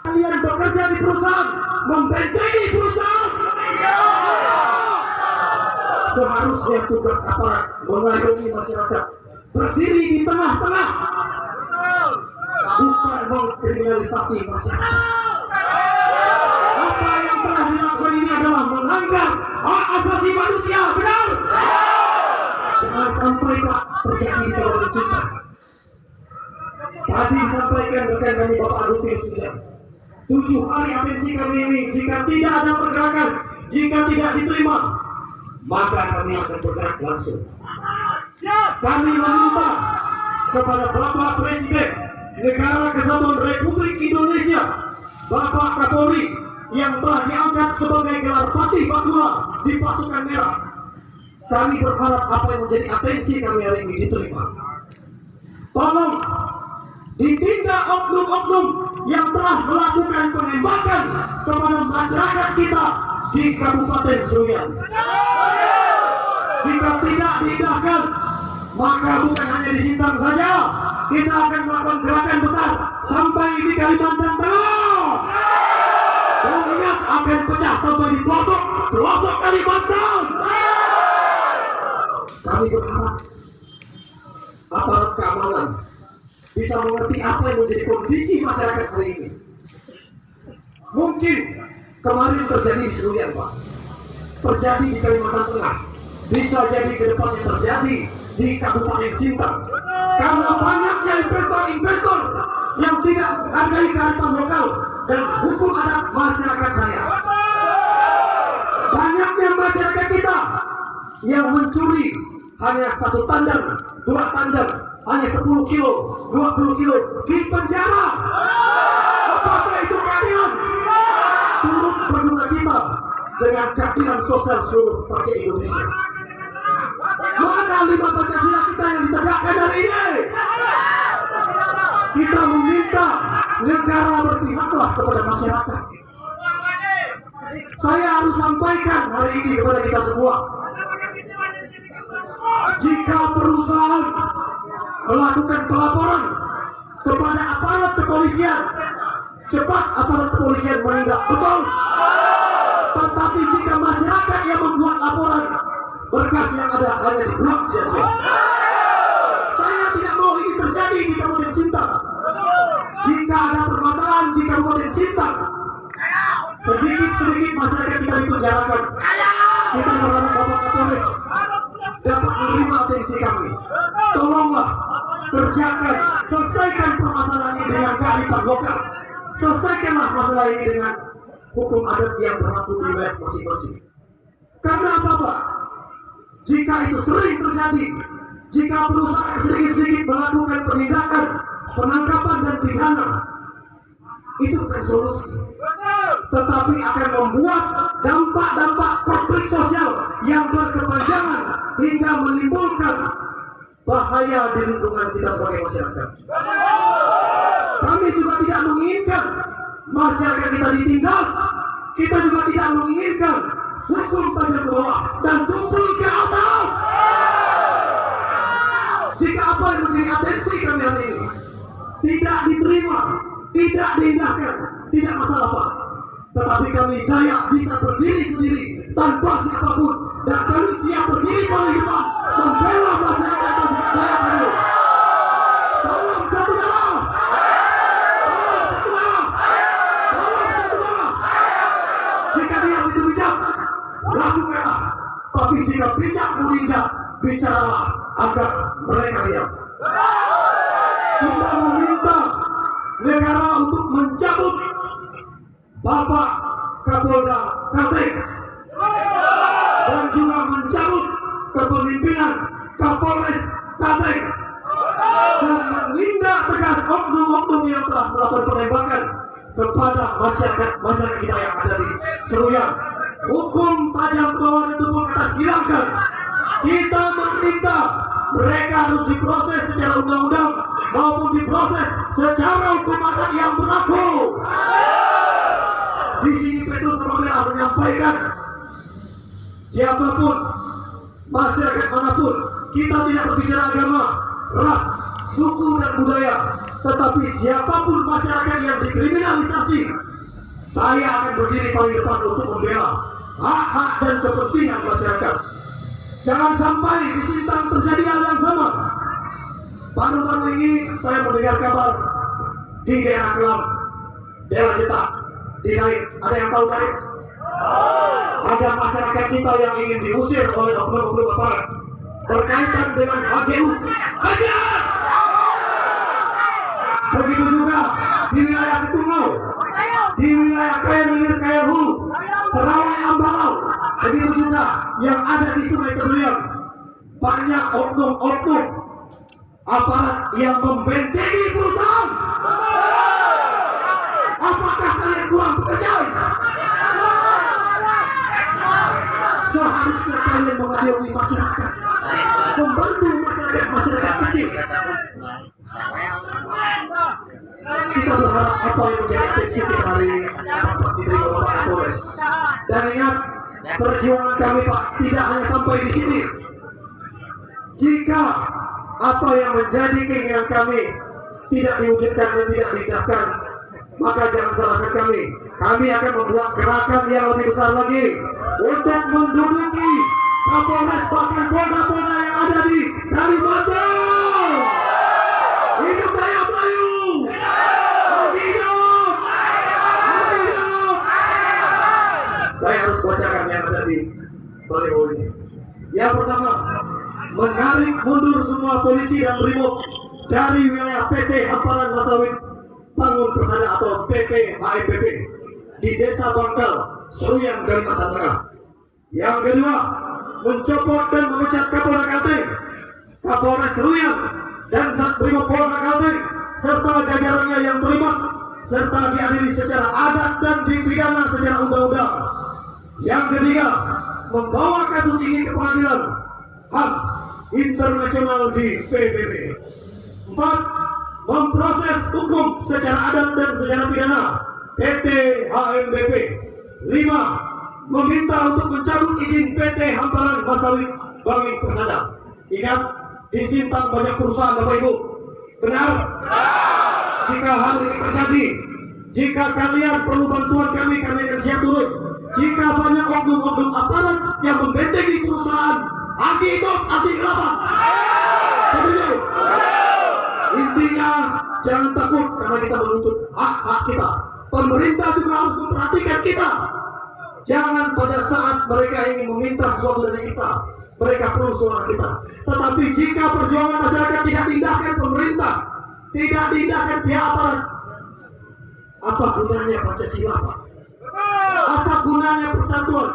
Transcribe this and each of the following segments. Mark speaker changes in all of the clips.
Speaker 1: Kalian bekerja di perusahaan, membentengi perusahaan. Seharusnya tugas aparat mengayomi masyarakat, berdiri di tengah-tengah, bukan mengkriminalisasi masyarakat. Apa yang telah dilakukan ini adalah melanggar hak asasi manusia, benar? Jangan sampai Pak terjadi di Kabupaten Sintang. Tadi disampaikan rekan kami Bapak Agustinus Wijaya, 7 hari atensi kami ini jika tidak ada pergerakan, jika tidak diterima, maka kami akan bergerak langsung. Kami meminta kepada Bapak Presiden Negara Kesatuan Republik Indonesia, Bapak Kapolri yang telah diangkat sebagai gelar Patih Bakula di pasukan merah. Kami berharap apa yang menjadi atensi kami hari ini diterima. Tolong ditindak oknum-oknum yang telah melakukan penembakan kepada masyarakat kita di Kabupaten Seruyan. Jika tidak diindahkan, maka bukan hanya di Sintang saja, kita akan melakukan gerakan besar sampai di Kalimantan Tengah. Dan ingat, akan pecah sampai di pelosok Kalimantan. Kami berharap aparat keamanan bisa mengerti apa yang menjadi kondisi masyarakat hari ini. Mungkin kemarin terjadi di Seruyan, Pak, terjadi di Kalimantan Tengah, bisa jadi ke depannya terjadi di Kabupaten Sintang. Karena banyaknya investor-investor yang tidak menghargai kearifan lokal dan hukum adat masyarakat Dayak. Banyaknya masyarakat kita yang mencuri hanya 1 tandang, 2 tandang, hanya 10 kilo, 20 kilo di penjara. Apakah itu keadilan? Turut berduka cita dengan keadilan sosial seluruh rakyat Indonesia. Mana 5 Pancasila kita yang ditegakkan hari ini? Kita meminta negara berpihaklah kepada masyarakat. Saya harus sampaikan hari ini kepada kita semua, jika perusahaan melakukan pelaporan kepada aparat kepolisian, cepat aparat kepolisian menindak, betul. Tetapi jika masyarakat yang membuat laporan, berkas yang ada hanya dibuang sia-sia. Saya tidak mau ini terjadi di Kabupaten Sintang. Jika ada permasalahan di Kabupaten Sintang, sedikit-sedikit masyarakat kita dipenjarakan. Kita berharap Bapak Kapolres dapat menerima atensi kami. Tolonglah kerjakan, selesaikan permasalahan ini dengan kearifan lokal. Selesaikanlah masalah ini dengan hukum adat yang berlaku di wilayah masing-masing. Karena apa, Pak? Jika itu sering terjadi, jika perusahaan sedikit-sedikit melakukan penindakan, penangkapan dan pidana, itu bukan solusi, tetapi akan membuat dampak-dampak konflik sosial yang berkepanjangan hingga menimbulkan bahaya di lingkungan kita sebagai masyarakat. Kami juga tidak menginginkan masyarakat kita ditindas. Kita juga tidak menginginkan hukum tajam ke bawah dan tumpul ke atas. Jika apa yang menjadi atensi kami hari ini tidak diterima, tidak diindahkan, tidak masalah, Pak. Tetapi kami Dayak bisa berdiri sendiri tanpa siapapun, dan kami siap berdiri paling depan membela masyarakat Dayak kami. Salam satu darah, salam satu darah, salam satu darah. Jika dia itu bijak, lakukanlah. Tapi jika bijak menginjak, bicaralah agar mereka diam. Kita meminta negara untuk mencabut Bapak Kapolda Kalteng dan juga mencabut kepemimpinan Kapolres Kalteng dan menindak tegas oknum-oknum yang telah melakukan penembakan kepada masyarakat kita yang ada di Seruyan. Hukum tajam ke bawah itu pun kita silangkan. Kita meminta mereka harus diproses secara undang-undang maupun diproses secara hukum adat yang berlaku. Di sini Petrus Sama Merah menyampaikan, siapapun, masyarakat manapun, kita tidak berbicara agama, ras, suku dan budaya, Tetapi siapapun masyarakat yang dikriminalisasi, saya akan berdiri paling depan untuk membela hak-hak dan kepentingan masyarakat. Jangan sampai di Sintang terjadi hal yang sama. Baru-baru ini saya mendengar kabar di daerah Kelam, daerah Jetak, di Naik. Ada yang tahu Naik? Ada masyarakat kita yang ingin diusir oleh oknum-oknum aparat berkaitan dengan HGU. Hajar! Begitu juga di wilayah Ketungau, di wilayah Kayangilir, Kayan Hulu, Serawai, Ambalau. Begitu juga yang ada di Sungai Kemulian. Banyak oknum-oknum aparat yang membentengi perusahaan. Apakah kalian kurang pekerjaan? Seharusnya kalian mengayomi masyarakat, membantu masyarakat kecil. Kita berharap apa yang menjadi atensi kita hari ini dapat diterima oleh Pak Kapolres. Dan ingat, perjuangan kami Pak tidak hanya sampai di sini. Jika apa yang menjadi keinginan kami tidak diwujudkan dan tidak diindahkan, maka jangan salahkan kami. Kami akan membuat gerakan yang lebih besar lagi untuk menduduki Kapolres bahkan polda-polda yang ada di Kalimantan. Hidup Daya Melayu! Hidup! Hidup! Saya harus bacakan yang ada di baliho ini. Yang pertama, menarik mundur semua polisi dan brimob dari wilayah PT Hamparan Masawit Bangun Persada atau PT HMBP di Desa Bangkal, Seruyan, Kalimantan Tengah. Yang kedua, mencopot dan memecat Kapolda Kalteng, Kapolres Seruyan, dan Satbrimob Polda Kalteng serta jajarannya yang terlibat serta diadili secara adat dan dipidana secara undang-undang. Yang ketiga, membawa kasus ini ke pengadilan HAM internasional di PBB. 4. Memproses hukum secara adat dan secara pidana PT HMBP. 5. Meminta untuk mencabut izin PT Hamparan Masawit Bangun Persada. Ingat, di Sintang banyak perusahaan Bapak Ibu. Benar? Jika hal ini terjadi, jika kalian perlu bantuan kami akan siap turun. Jika banyak oknum-oknum aparat yang membentengi perusahaan, hati hidup, hati kelapa. Intinya jangan takut karena kita menuntut hak-hak kita. Pemerintah juga harus memperhatikan kita. Jangan pada saat mereka ingin meminta sesuatu dari kita, mereka perlu suara kita. Tetapi jika perjuangan masyarakat tidak diindahkan pemerintah, tidak diindahkan pihak aparat, apa gunanya Pancasila, Pak? Apa gunanya persatuan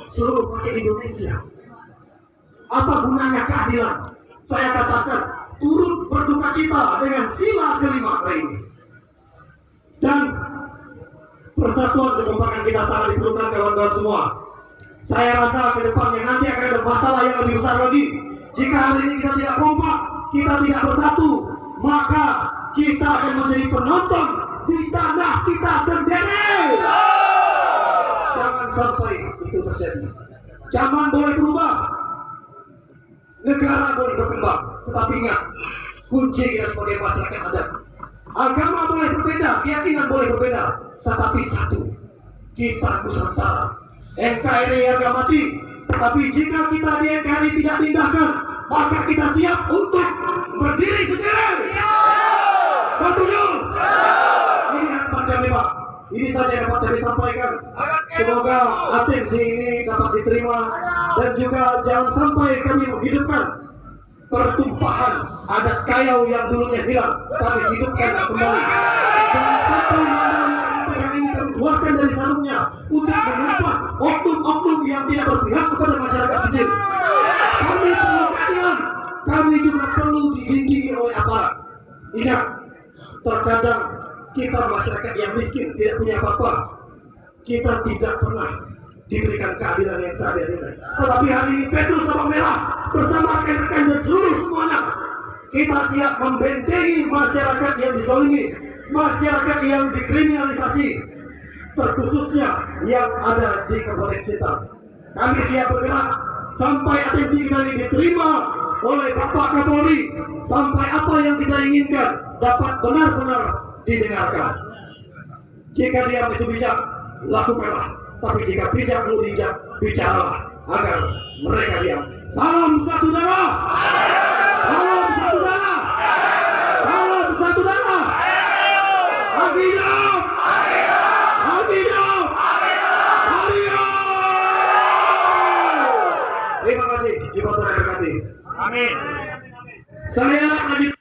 Speaker 1: seluruh rakyat Indonesia? Apa gunanya keadilan? Saya katakan, turut berduka cita dengan sila kelima hari ini. Dan persatuan kekompakan kita sangat diperlukan kawan-kawan semua. Saya rasa ke depannya nanti akan ada masalah yang lebih besar lagi. Jika hari ini kita tidak kompak, kita tidak bersatu, maka kita akan menjadi penonton di tanah kita sendiri. Jangan sampai itu terjadi. Zaman boleh berubah, negara boleh berkembang, tetapi ingat, kunci kita sebagai masyarakat adat. Agama boleh berbeda, keyakinan boleh berbeda, tetapi satu, kita Nusantara. NKRI harga mati, tetapi jika kita di NKRI tidak diindahkan, maka kita siap untuk berdiri sendiri. Setuju? Ini harapan kami Pak. Ini saja yang dapat kami sampaikan. Semoga atensi ini dapat diterima dan juga jangan sampai kami menghidupkan pertumpahan adat Kayau yang dulunya hilang, kami hidupkan kembali. Jangan sampai yang ini kami keluarkan dari sarungnya untuk menumpas oknum-oknum yang tidak berpihak kepada masyarakat kecil. Kami perlu keadilan, kami juga perlu dibimbingi oleh aparat. Ingat, terkadang kita masyarakat yang miskin tidak punya apa-apa, kita tidak pernah diberikan keadilan yang seadil-adilnya. Tetapi hari ini Petrus Sabang Merah bersama rekan-rekan dan seluruh semuanya, kita siap membentengi masyarakat yang dizalimi, masyarakat yang dikriminalisasi, terkhususnya yang ada di Kabupaten Sintang. Kami siap bergerak sampai atensi kita ini diterima oleh Bapak Kapolri sampai apa yang kita inginkan dapat benar-benar didengarkan. Jika dia itu bijak, lakukanlah. Tapi jika bijak lu bijak, bicaralah agar mereka diam. Salam satu darah. Salam satu darah. Salam satu darah. Hidup. Hidup. Terima kasih. Jika Tuhan berkati.
Speaker 2: Amin.
Speaker 1: Saya lanjut.